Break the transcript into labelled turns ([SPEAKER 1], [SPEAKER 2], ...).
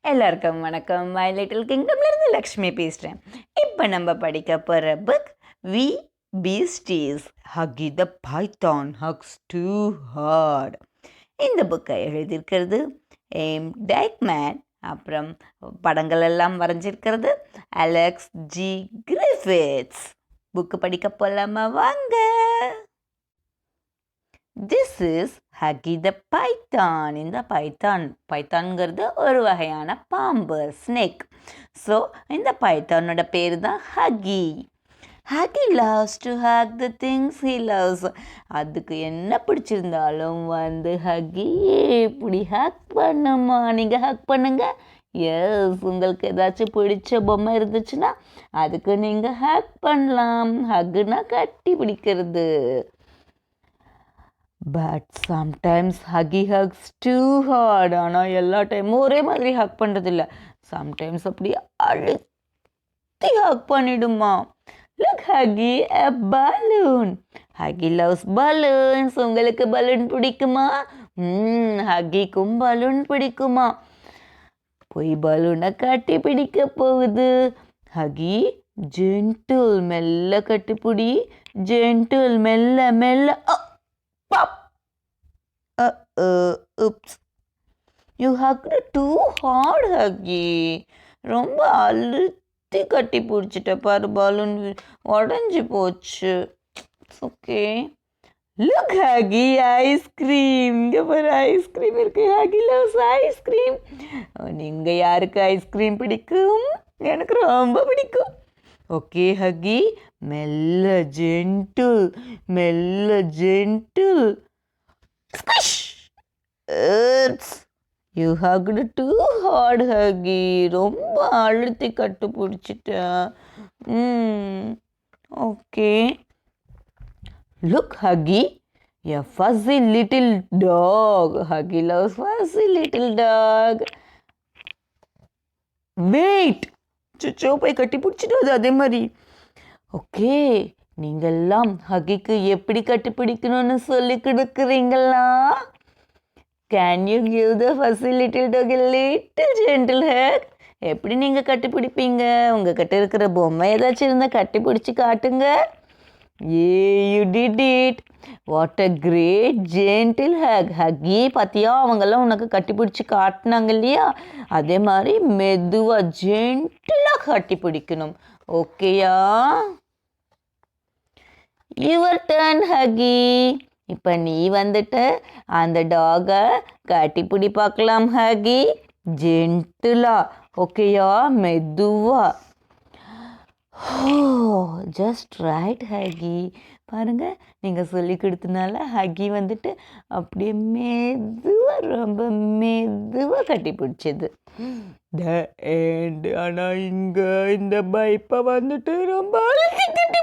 [SPEAKER 1] எல்லாருக்கும் வணக்கம். My little கிங்டம்லேருந்து Lakshmi பேசுகிறேன். இப்போ நம்ம படிக்க போகிற book wee beasties Huggy the python hugs too hard. இந்த புக்கை எழுதியிருக்கிறது டைக்மேன். அப்புறம் படங்கள் எல்லாம் வரைஞ்சிருக்கிறது அலெக்ஸ் ஜி கிரிஃபித்ஸ். புக்கு படிக்க போகலாமா? வாங்க. This is Huggy the Python. இந்த பைத்தான்ங்கிறது ஒரு வகையான பாம்பு, ஸ்னேக். ஸோ இந்த பைத்தானோட பேர் தான் Hakki. Hakki loves to hug the things he loves. அதுக்கு என்ன பிடிச்சிருந்தாலும் ஹக்கி இப்படி ஹக் பண்ணுமா? நீங்கள் ஹக் பண்ணுங்க. எஸ், உங்களுக்கு ஏதாச்சும் பிடிச்ச பொம்மை இருந்துச்சுன்னா அதுக்கு நீங்கள் ஹக் பண்ணலாம். ஹக்குனா கட்டி பிடிக்கிறது. But sometimes Huggy hugs too hard. ஆனால் எல்லா டைமும் ஒரே மாதிரி ஹக் பண்ணுறதில்ல. சம்டைம்ஸ் அப்படி அழுத்தி ஹக் பண்ணிடுமா. Look Huggy, a balloon. Huggy loves balloons. உங்களுக்கு பலூன் பிடிக்குமா? ஹக்கிக்கும் பலூன் பிடிக்குமா? போய் பலூனை கட்டி பிடிக்க போகுது. ஹக்கி ஜென்டில், மெல்ல கட்டிப்பிடி. ஜென்டில், மெல்ல மெல்ல. Pop! Oops. You hugged too hard, Huggy. ரொம்ப அழுத்தி கட்டி பிடிச்சிட்ட பாரு. பலூன் உடஞ்சி போச்சு. ஓகே. Look Huggy, ice cream. இங்கே பாரு, ஐஸ்கிரீம் இருக்கு. Huggy loves ice cream. நீங்கள் யாருக்கு ஐஸ்கிரீம் பிடிக்கும்? எனக்கு ரொம்ப பிடிக்கும். ஓகே ஹக்கி, மெல்ல ஜென்டில், மெல்ல gentle. You hugged too hard Huggy. ரொம்ப அழுத்தி கட்டு பிடிச்சிட்டேன். Okay. Look Huggy, a fuzzy little dog. Huggy loves fuzzy little dog. Wait! சுச்சோ, போய் கட்டி பிடிச்சிட்டு அது அதே மாதிரி. ஓகே, நீங்கள்லாம் ஹக்கிக்கு எப்படி கட்டி பிடிக்கணும்னு சொல்லி கொடுக்குறீங்களா? Can you give the first little dog a little gentle hug? எப்படி நீங்கள் கட்டி பிடிப்பீங்க? உங்கள் கிட்ட இருக்கிற பொம்மை ஏதாச்சும் இருந்தால் கட்டி பிடிச்சி காட்டுங்க. You did it. What a great gentle hug. Huggy, பார்த்தியா, அவங்கெல்லாம் உனக்கு கட்டி பிடிச்சி காட்டினாங்க இல்லையா? அதே மாதிரி மெதுவாக ஜென்டிலாக கட்டி பிடிக்கணும். ஓகேயா? Your turn Huggy. இப்போ நீ அந்த டாகை கட்டிப்பிடி பார்க்கலாம் ஹக்கி. ஜென்டிலா. ஓகேயா? மெதுவா. Just right Huggy. பாருங்க, நீங்கள் சொல்லி கொடுத்தனால ஹக்கி அப்படியே மெதுவாக, ரொம்ப மெதுவாக கட்டி பிடிச்சது. The end. ஆனால் இங்கே இந்த பைப்பை ரொம்ப அழுத்தி கட்டி